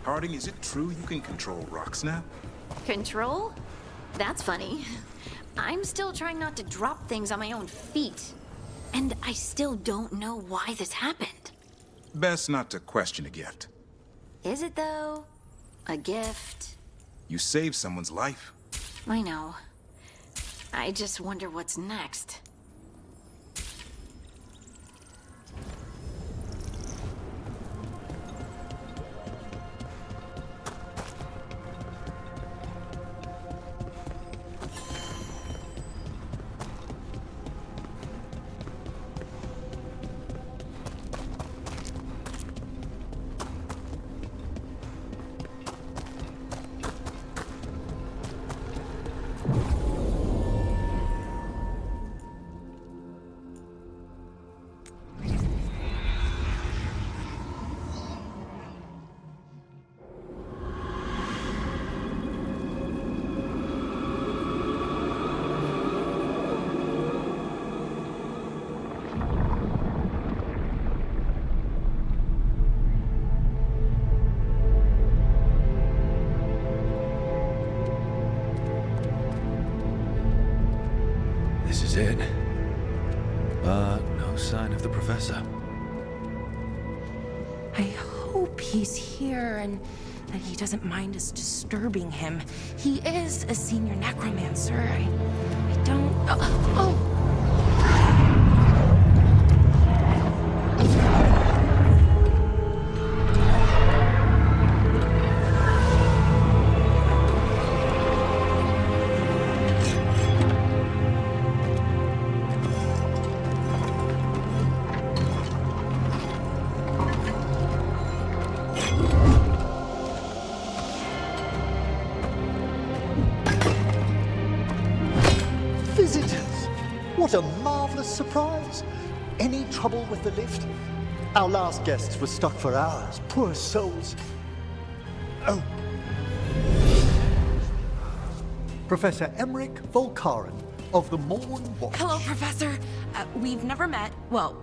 Harding, is it true you can control rocks now? Control? That's funny. I'm still trying not to drop things on my own feet. And I still don't know why this happened. Best not to question a gift. Is it though? A gift? You saved someone's life. I know. I just wonder what's next. This is it. But no sign of the professor. I hope he's here and that he doesn't mind us disturbing him. He is a senior necromancer. I don't... Oh! Visitors! What a marvelous surprise! Any trouble with the lift? Our last guests were stuck for hours. Poor souls. Oh. Professor Emmerich Volkaren of the Morn Watch. Hello, Professor. We've never met, well,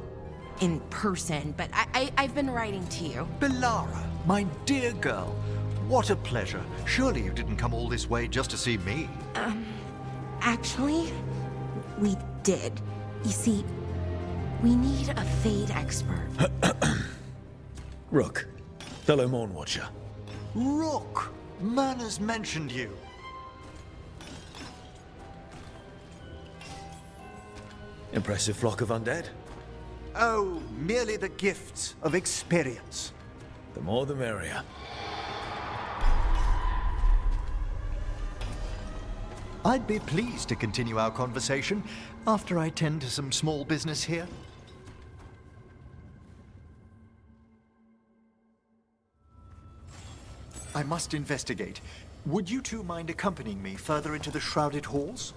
in person, but I've been writing to you. Belara, my dear girl. What a pleasure. Surely you didn't come all this way just to see me. Actually, we did. You see, we need a Fade expert. Rook, fellow Morn Watcher. Rook! Manners mentioned you. Impressive flock of undead. Oh, merely the gifts of experience. The more the merrier. I'd be pleased to continue our conversation after I tend to some small business here. I must investigate. Would you two mind accompanying me further into the shrouded halls?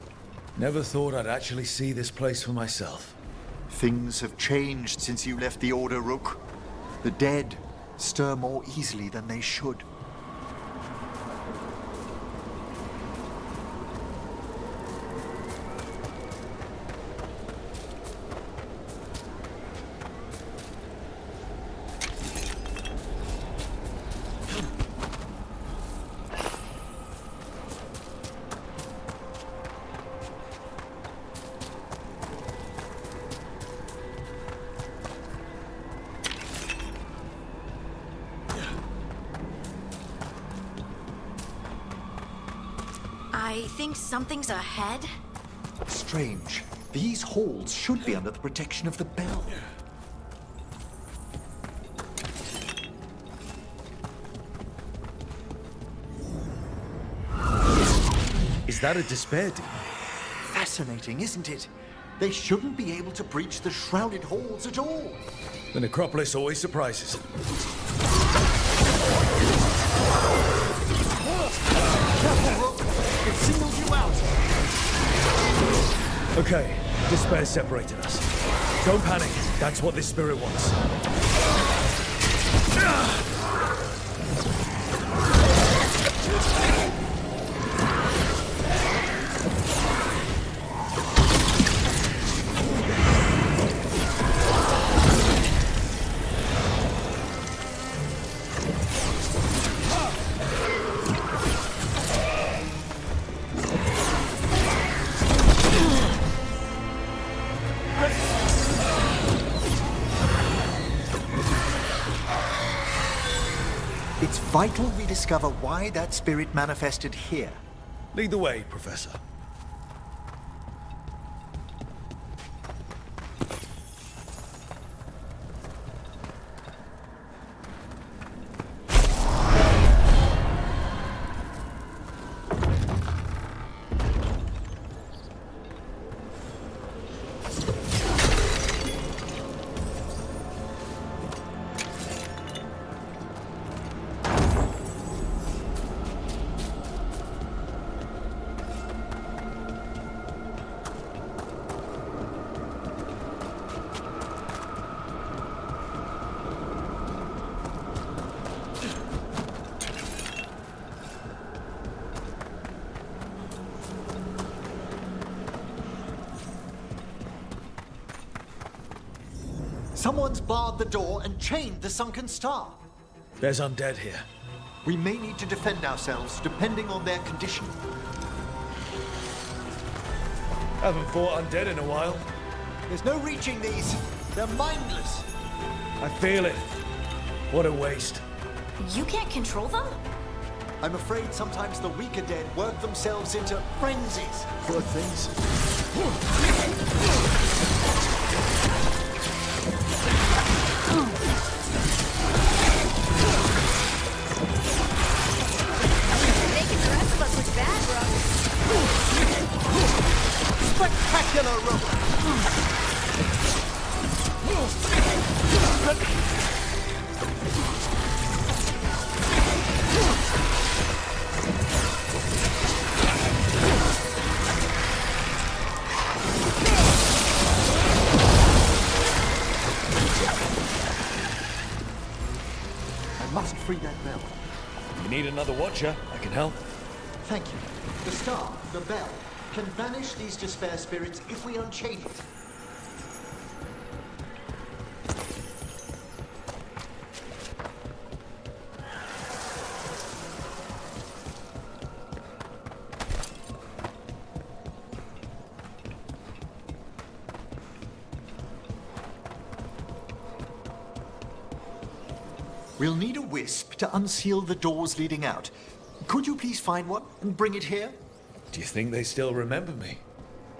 Never thought I'd actually see this place for myself. Things have changed since you left the Order, Rook. The dead stir more easily than they should. I think something's ahead. Strange. These halls should be under the protection of the bell. Is that a despair demon? Fascinating, isn't it? They shouldn't be able to breach the shrouded halls at all. The necropolis always surprises. Careful, Rook. It singled you out. Okay, despair separated us. Don't panic. That's what this spirit wants. It's vital we discover why that spirit manifested here. Lead the way, Professor. Someone's barred the door and chained the sunken star. There's undead here. We may need to defend ourselves depending on their condition. Haven't fought undead in a while. There's no reaching these. They're mindless. I feel it. What a waste. You can't control them? I'm afraid sometimes the weaker dead work themselves into frenzies. Poor things. Making the rest of us look bad, bro. Spectacular robot! I must free that bell. You need another watcher? I can help. Thank you. The star, the bell, can banish these despair spirits if we unchain it. We'll need a wisp to unseal the doors leading out. Could you please find one and bring it here? Do you think they still remember me?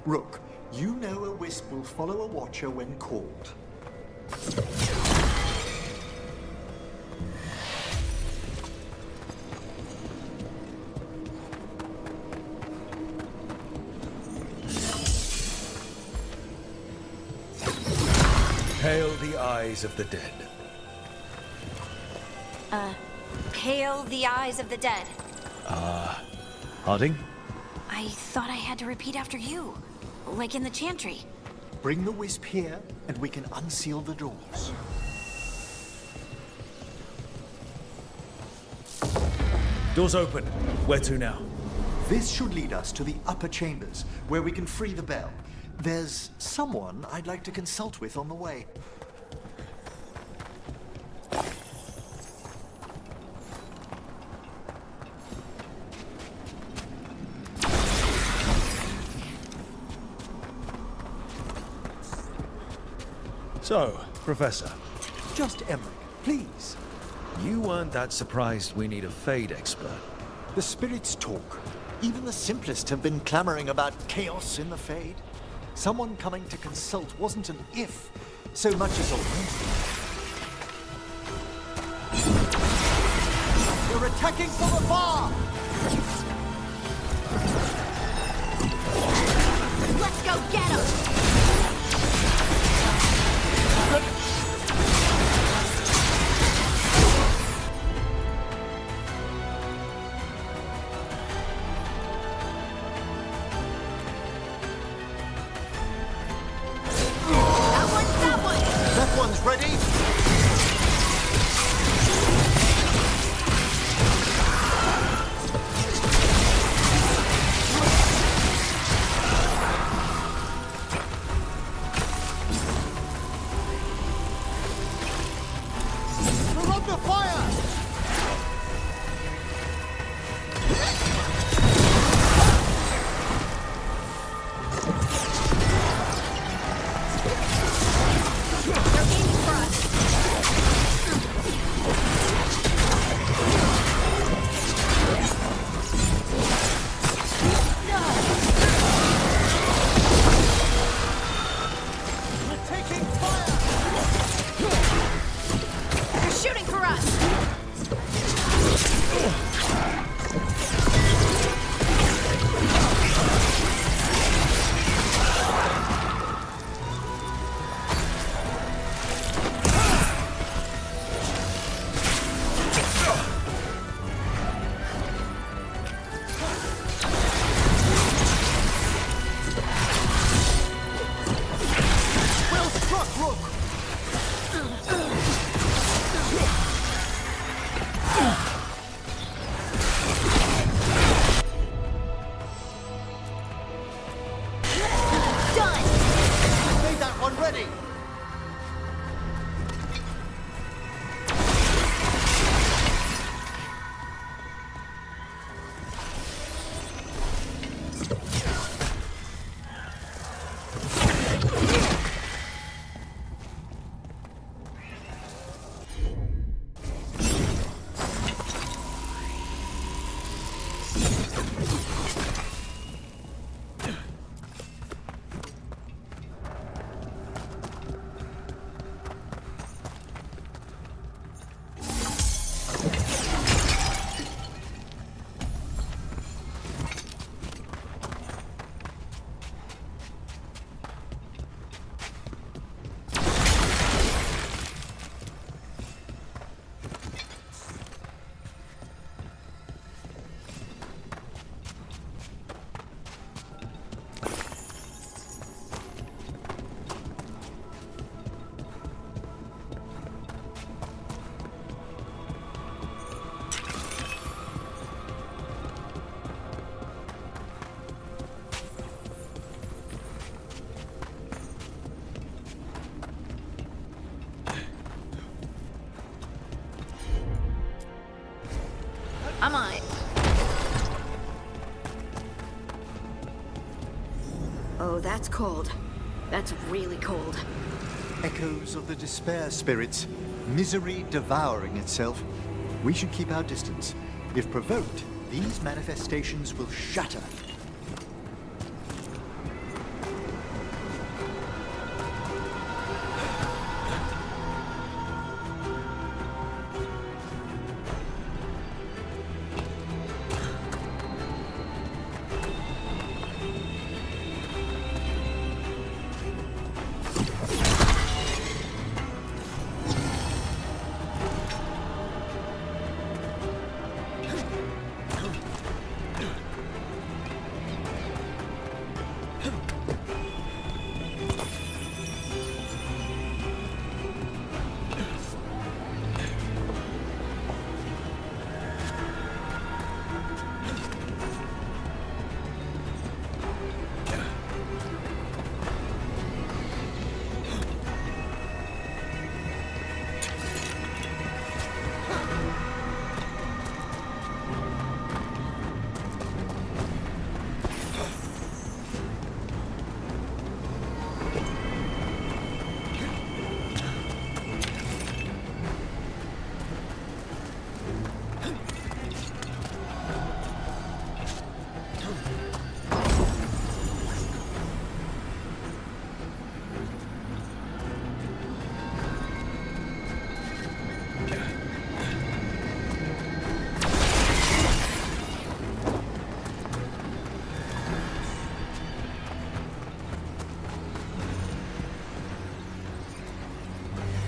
Rook, you know a wisp will follow a watcher when called. Hail the eyes of the dead. Hail the eyes of the dead. Harding? I thought I had to repeat after you. Like in the chantry. Bring the wisp here, and we can unseal the doors. Doors open. Where to now? This should lead us to the upper chambers, where we can free the bell. There's someone I'd like to consult with on the way. So, Professor, Just Emmerich, please. you weren't that surprised we need a Fade expert. The spirits talk. Even the simplest have been clamoring about chaos in the Fade. Someone coming to consult wasn't an if, so much as a when. They're attacking from afar! Let's go get him! That one's ready! We're under fire! They're aiming for us. I'm on it. Oh, that's cold. That's really cold. Echoes of the despair spirits, misery devouring itself. We should keep our distance. If provoked, these manifestations will shatter.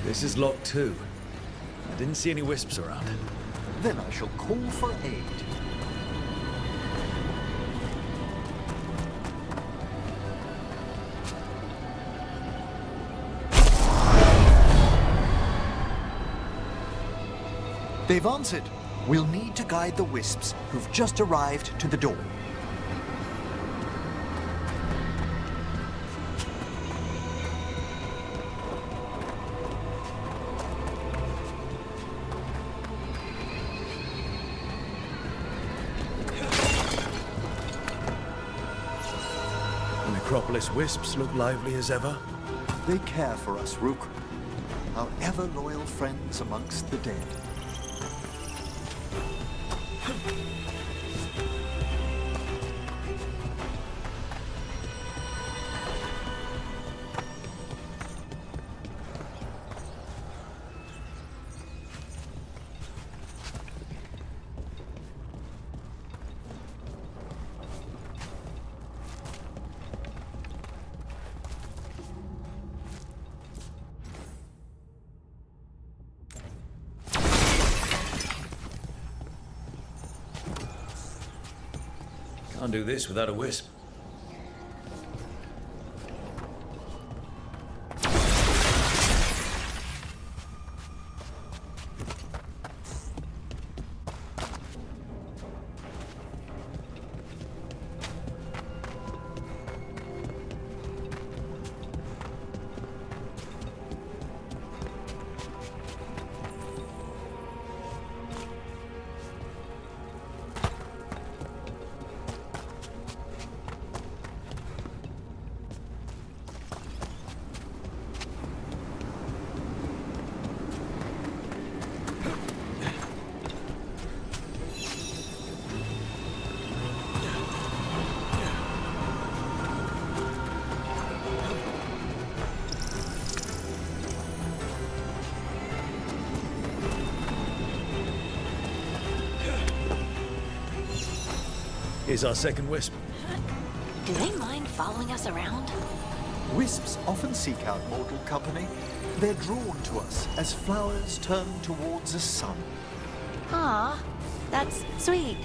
This is locked too. I didn't see any wisps around. Then I shall call for aid. They've answered. We'll need to guide the wisps who've just arrived to the door. The Necropolis wisps look lively as ever. They care for us, Rook. Our ever-loyal friends amongst the dead. Can't do this without a wisp. Here's our second wisp. Do they mind following us around? Wisps often seek out mortal company. They're drawn to us as flowers turn towards a sun. Aw, that's sweet.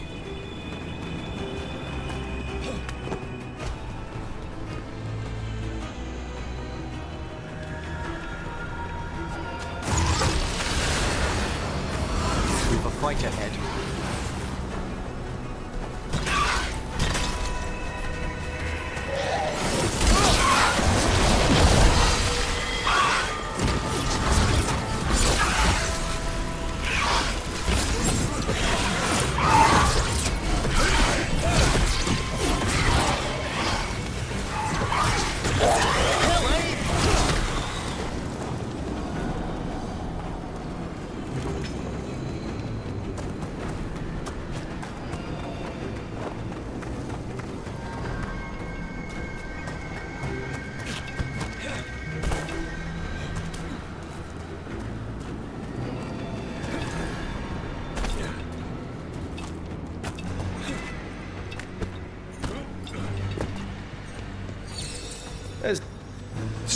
We've a fight ahead.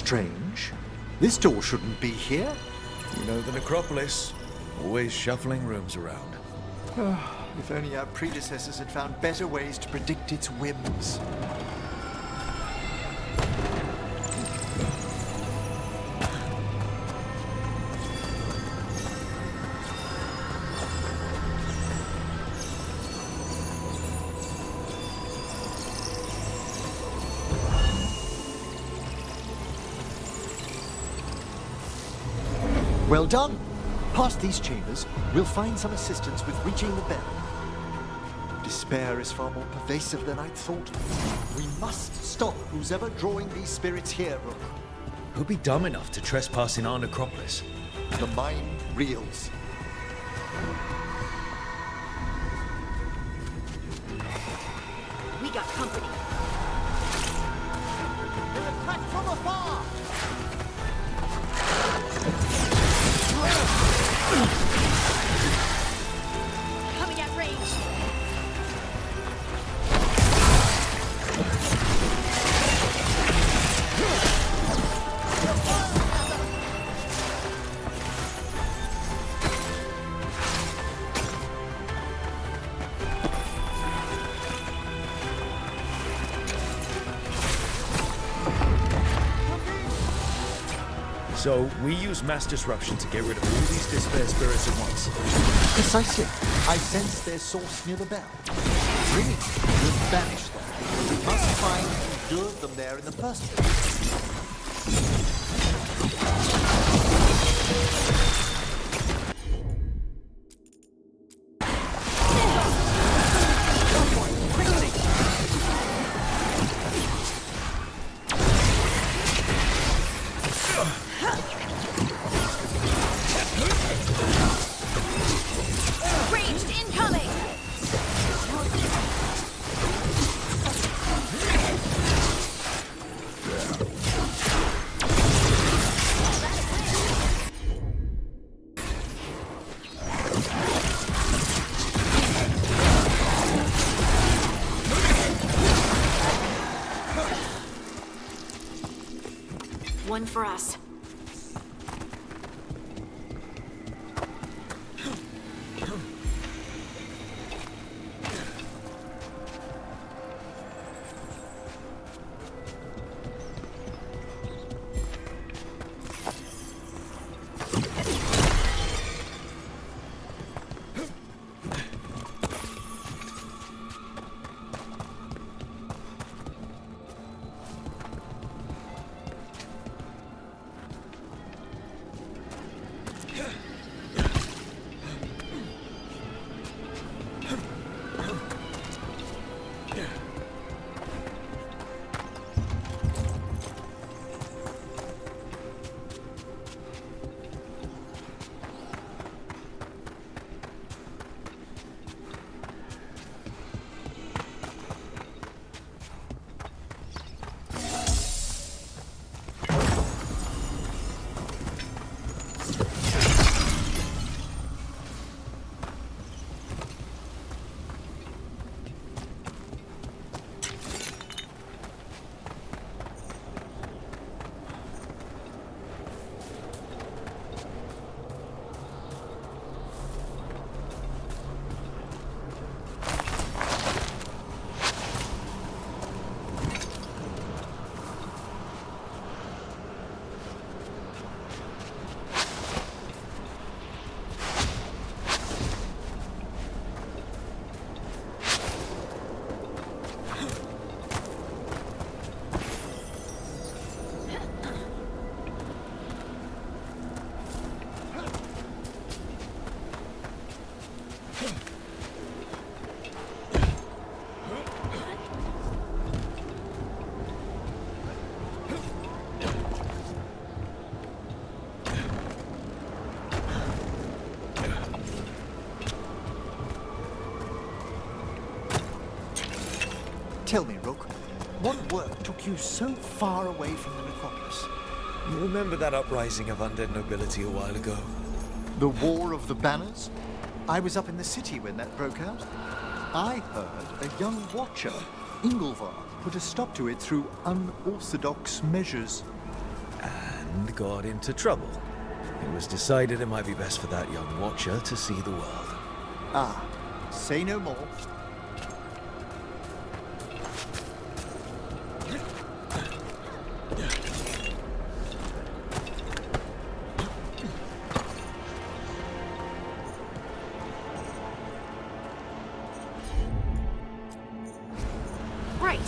Strange. This door shouldn't be here. You know the necropolis. Always shuffling rooms around. If only our predecessors had found better ways to predict its whims. Well done. Past these chambers, we'll find some assistance with reaching the bell. Despair is far more pervasive than I'd thought. We must stop who's ever drawing these spirits here, Rook. Who'd be dumb enough to trespass in our necropolis? The mind reels. We got company. They attack from afar! Coming at range. So, we use mass disruption to get rid of all these despair spirits at once. Precisely. I sense their source near the bell. Bringing it will banish them. We must find who lured them there in the first place. Ranged incoming. One for us. Tell me, Rook, what work took you so far away from the necropolis? You remember that uprising of undead nobility a while ago? The War of the Banners? I was up in the city when that broke out. I heard a young watcher, Ingolvar, put a stop to it through unorthodox measures. and got into trouble. It was decided it might be best for that young watcher to see the world. Ah, say no more. Right.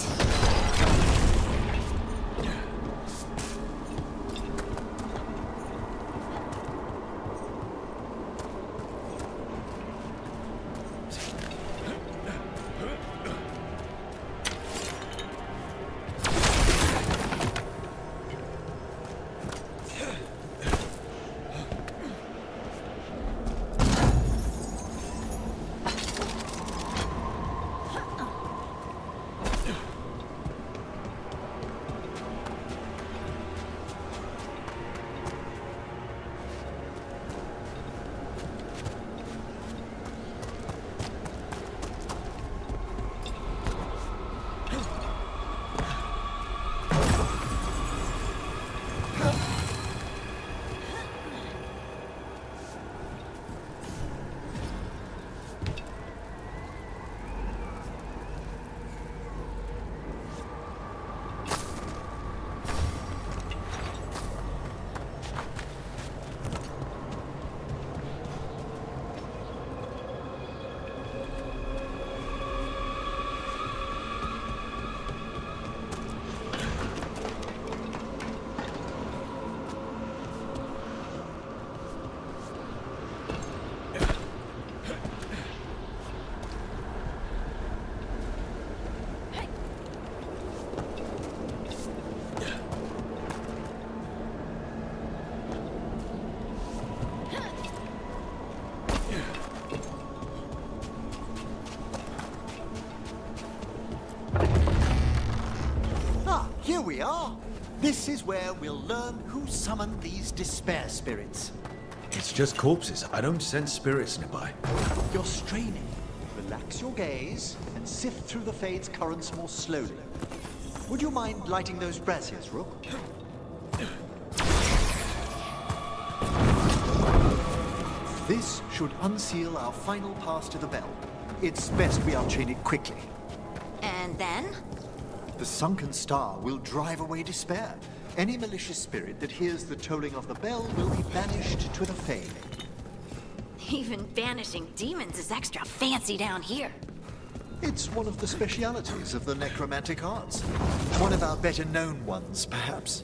Here we are. This is where we'll learn who summoned these despair spirits. It's just corpses. I don't sense spirits nearby. You're straining. Relax your gaze and sift through the Fade's currents more slowly. Would you mind lighting those braziers, Rook? This should unseal our final pass to the bell. It's best we unchain it quickly. And then? The sunken star will drive away despair. Any malicious spirit that hears the tolling of the bell will be banished to the Fade. Even banishing demons is extra fancy down here. It's one of the specialities of the necromantic arts. One of our better known ones, perhaps.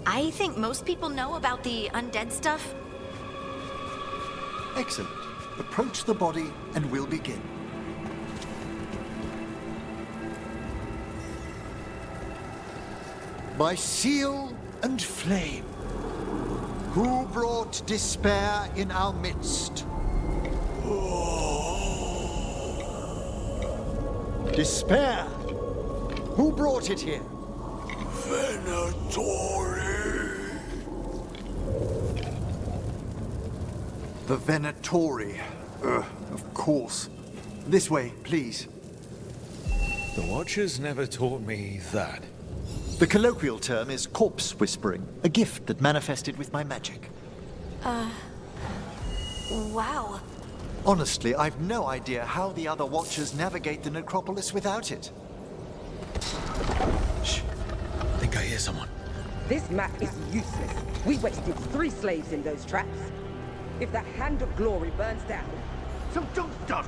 I think most people know about the undead stuff. Excellent. Approach the body and we'll begin. By seal and flame, who brought despair in our midst? Despair! Who brought it here? The Venatori. Of course. This way, please. The Watchers never taught me that. The colloquial term is corpse whispering, a gift that manifested with my magic. Wow. Honestly, I've no idea how the other Watchers navigate the necropolis without it. Shh. I think I hear someone. This map is useless. We wasted 3 slaves in those traps. If the Hand of Glory burns down, some junk does.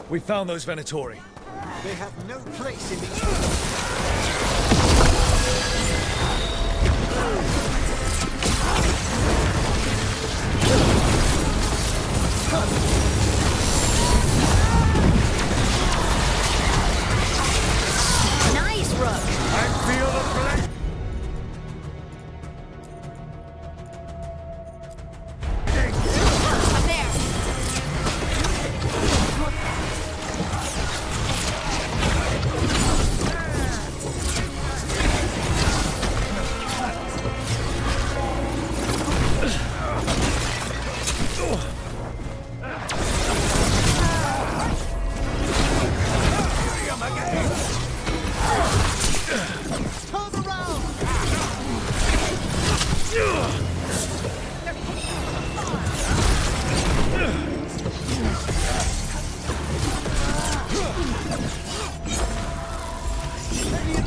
We found those Venatori. They have no place in the... Nice, Rook. I feel the flesh. Up there.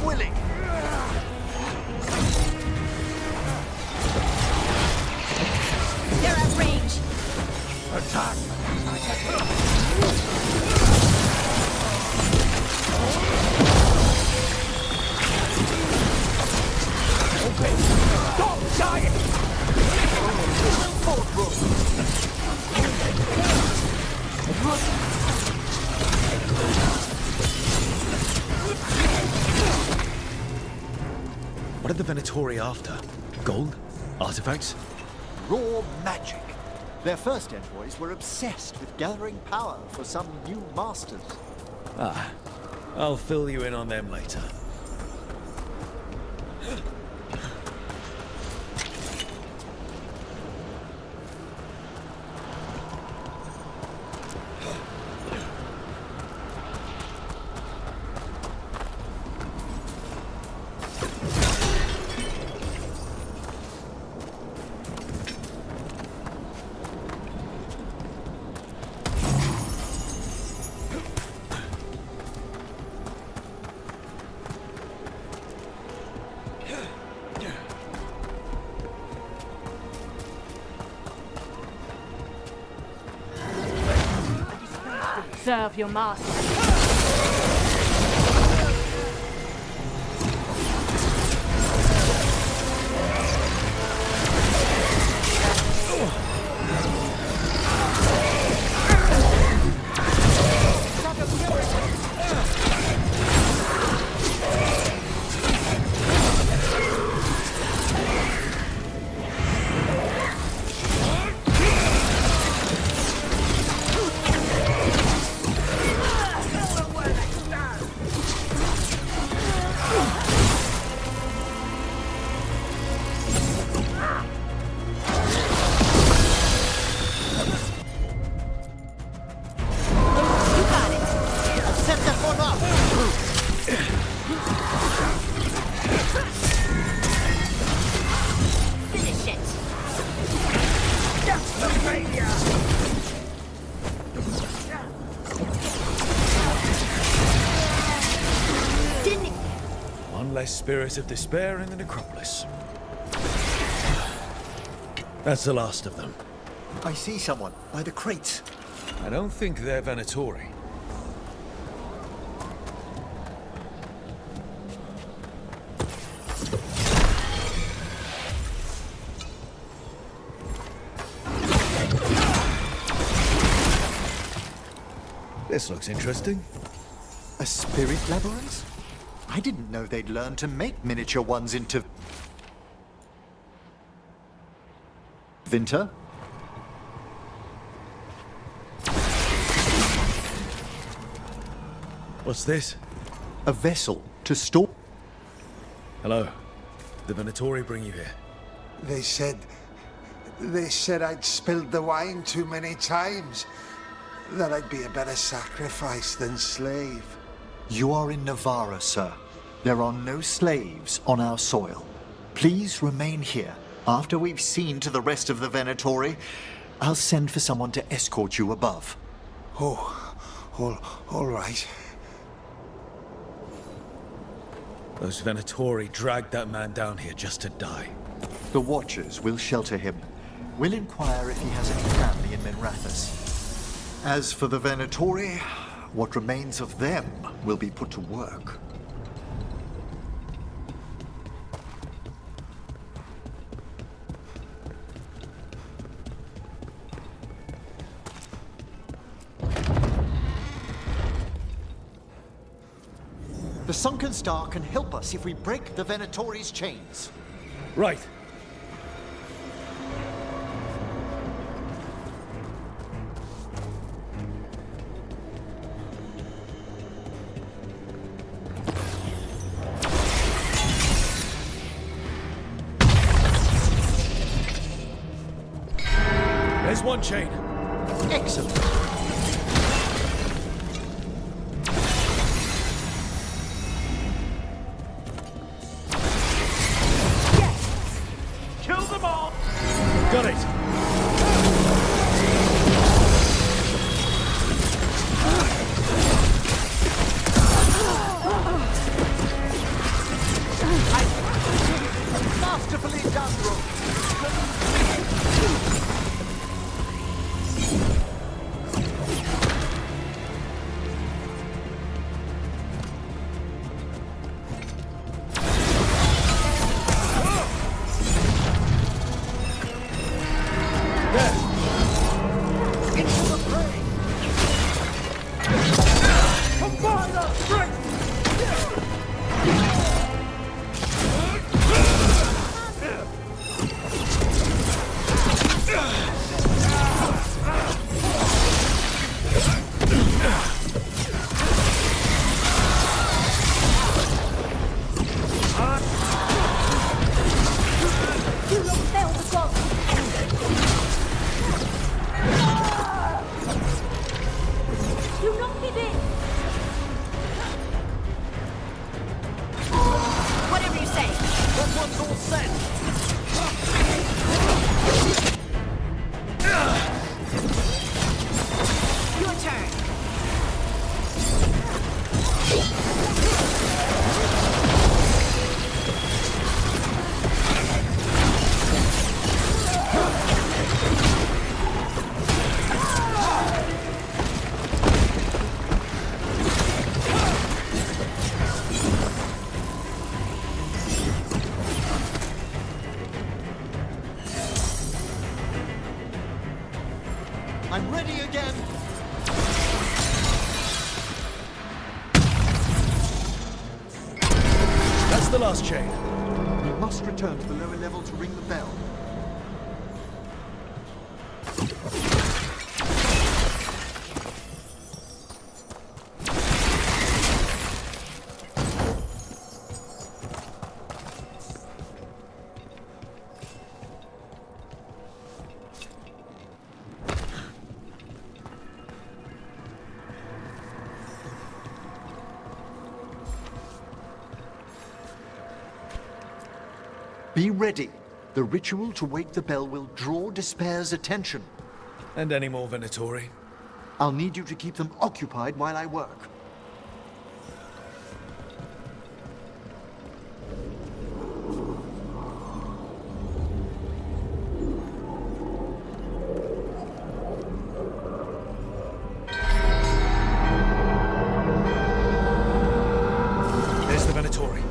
willing. They're at range. Attack! Stop dying! What are the Venatori after? Gold? Artifacts? Raw magic. Their first envoys were obsessed with gathering power for some new masters. Ah, I'll fill you in on them later. Serve your master. Set that one up! Finish it. Didn't One less spirit of despair in the necropolis. That's the last of them. I see someone by the crates. I don't think they're Venatori. This looks interesting. A spirit labyrinth? I didn't know they'd learn to make miniature ones into... Vinter? What's this? A vessel to store... Hello. The Venatori bring you here. They said I'd spilled the wine too many times. That I'd be a better sacrifice than slave. You are in Navarra, sir. There are no slaves on our soil. Please remain here. After we've seen to the rest of the Venatori, I'll send for someone to escort you above. Oh, all right. Those Venatori dragged that man down here just to die. The Watchers will shelter him. We'll inquire if he has any family in Minrathous. As for the Venatori, what remains of them will be put to work. The Sunken Star can help us if we break the Venatori's chains. Right. There's one chain. Excellent. Kill them all! Got it. Masterfully done, Rook. Whatever you say. That one's all set. Your turn. I'm ready again. That's the last chain. We must return to the lower level to ring the bell. Be ready. The ritual to wake the bell will draw Despair's attention. And any more Venatori? I'll need you to keep them occupied while I work. There's the Venatori.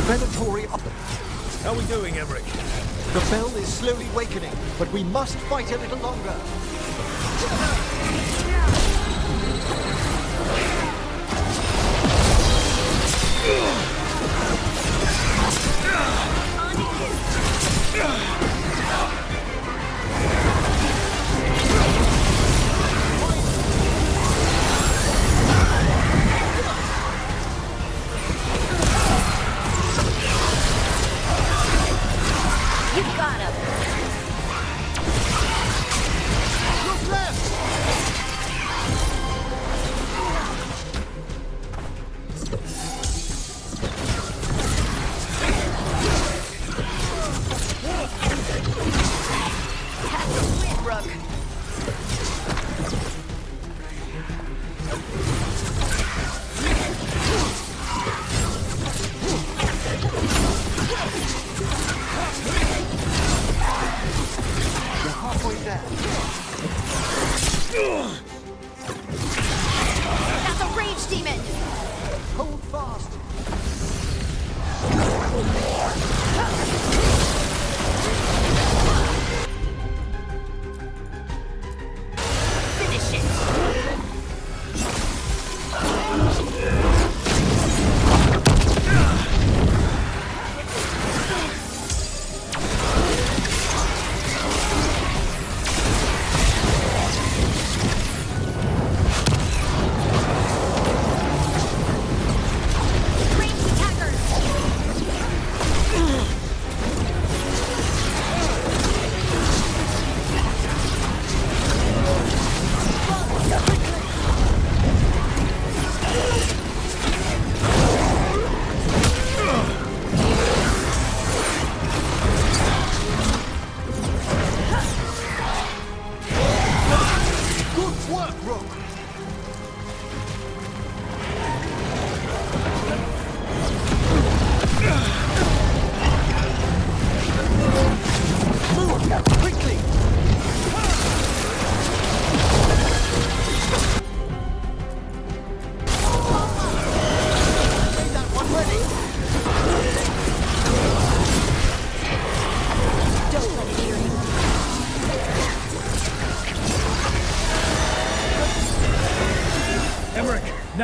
Venatori up. How are we doing, Emmerich? The bell is slowly wakening, but we must fight a little longer. You got him. Look left! That's a win, Rook. You're halfway there. That's a rage demon. Hold fast. Finish it.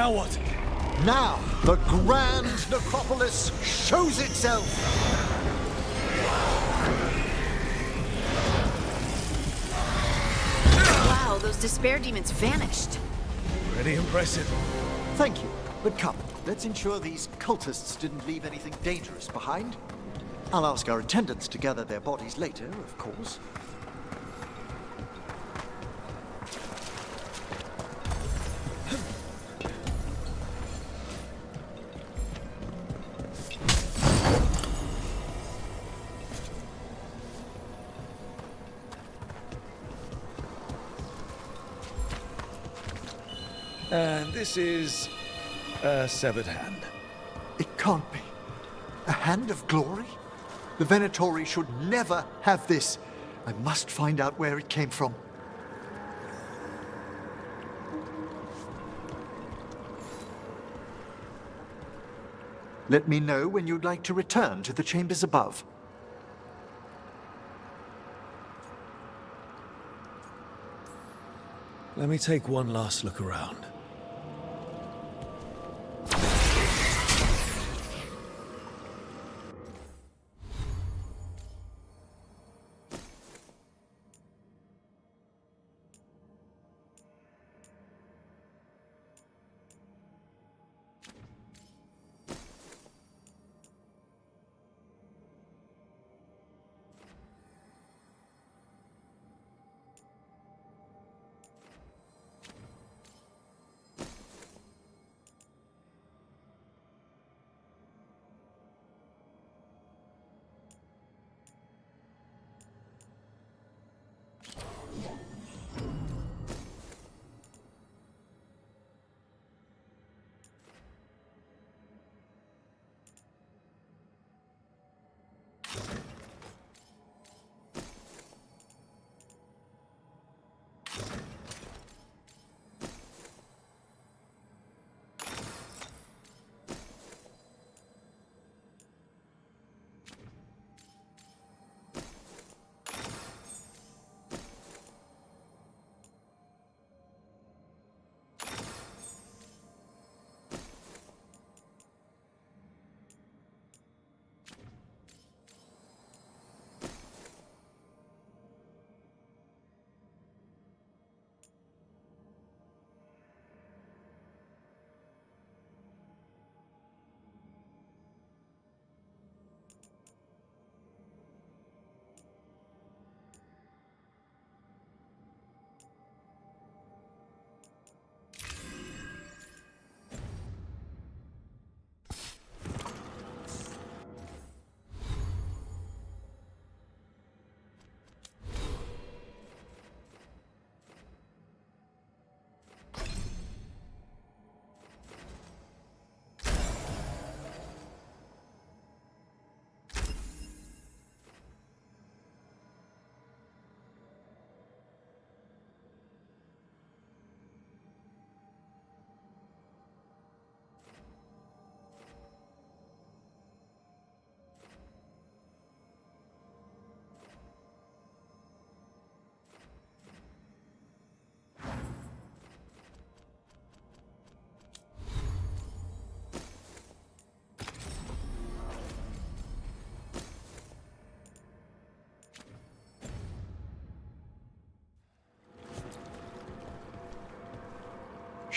Now what? Now, the grand necropolis shows itself! Wow, those despair demons vanished. Pretty impressive. Thank you, but come, let's ensure these cultists didn't leave anything dangerous behind. I'll ask our attendants to gather their bodies later, of course. And this is a severed hand. It can't be. A hand of glory? The Venatori should never have this. I must find out where it came from. Let me know when you'd like to return to the chambers above. Let me take one last look around.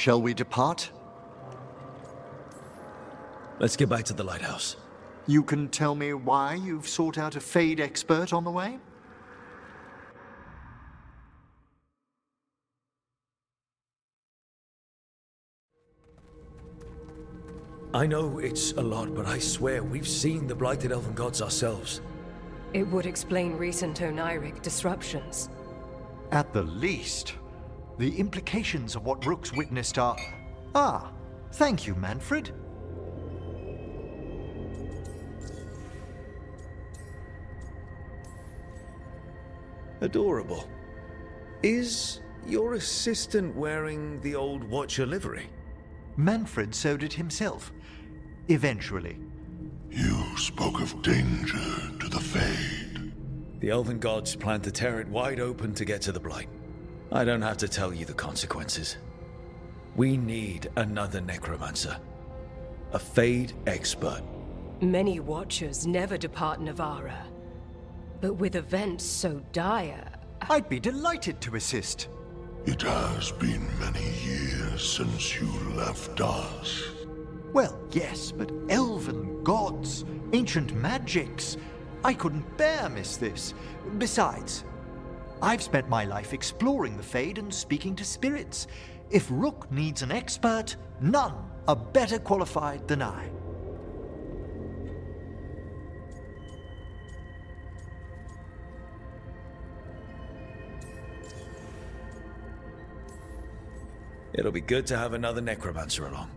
Shall we depart? Let's get back to the lighthouse. You can tell me why you've sought out a Fade expert on the way? I know it's a lot, but I swear we've seen the blighted elven gods ourselves. It would explain recent oniric disruptions. At the least, the implications of what Rook's witnessed are... Ah, thank you, Manfred. Adorable. Is your assistant wearing the old Watcher livery? Manfred sewed it himself. Eventually. You spoke of danger to the Fade. The elven gods plan to tear it wide open to get to the Blight. I don't have to tell you the consequences. We need another necromancer. A Fade expert. Many Watchers never depart Navarra. But with events so dire... I'd be delighted to assist. It has been many years since you left us. Well, yes, but elven gods, ancient magics. I couldn't bear miss this. Besides, I've spent my life exploring the Fade and speaking to spirits. If Rook needs an expert, none are better qualified than I. It'll be good to have another necromancer along.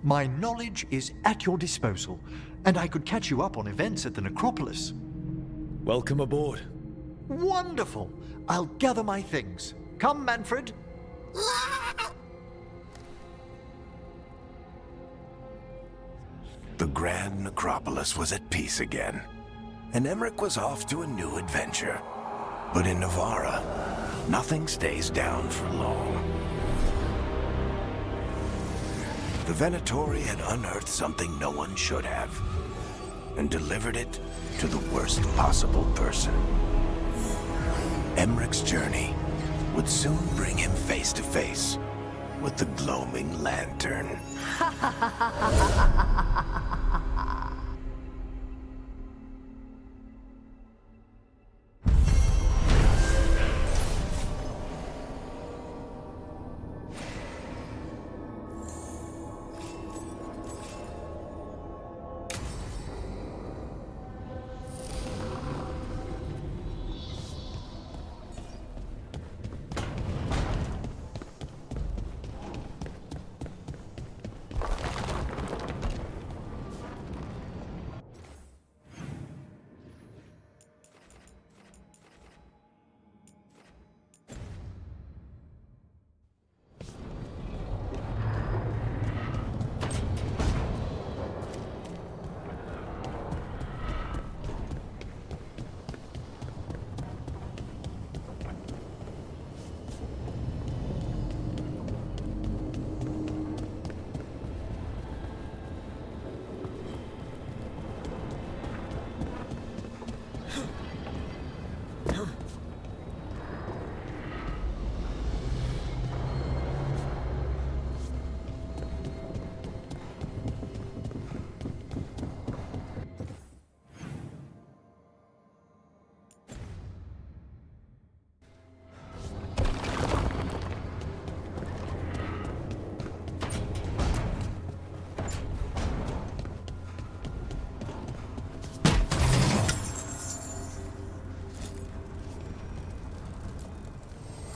My knowledge is at your disposal, and I could catch you up on events at the necropolis. Welcome aboard. Wonderful! I'll gather my things. Come, Manfred. The Grand Necropolis was at peace again, and Emmerich was off to a new adventure. But in Navarra, nothing stays down for long. The Venatori had unearthed something no one should have, and delivered it to the worst possible person. Emmerich's journey would soon bring him face to face with the gloaming lantern.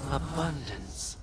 Abundance.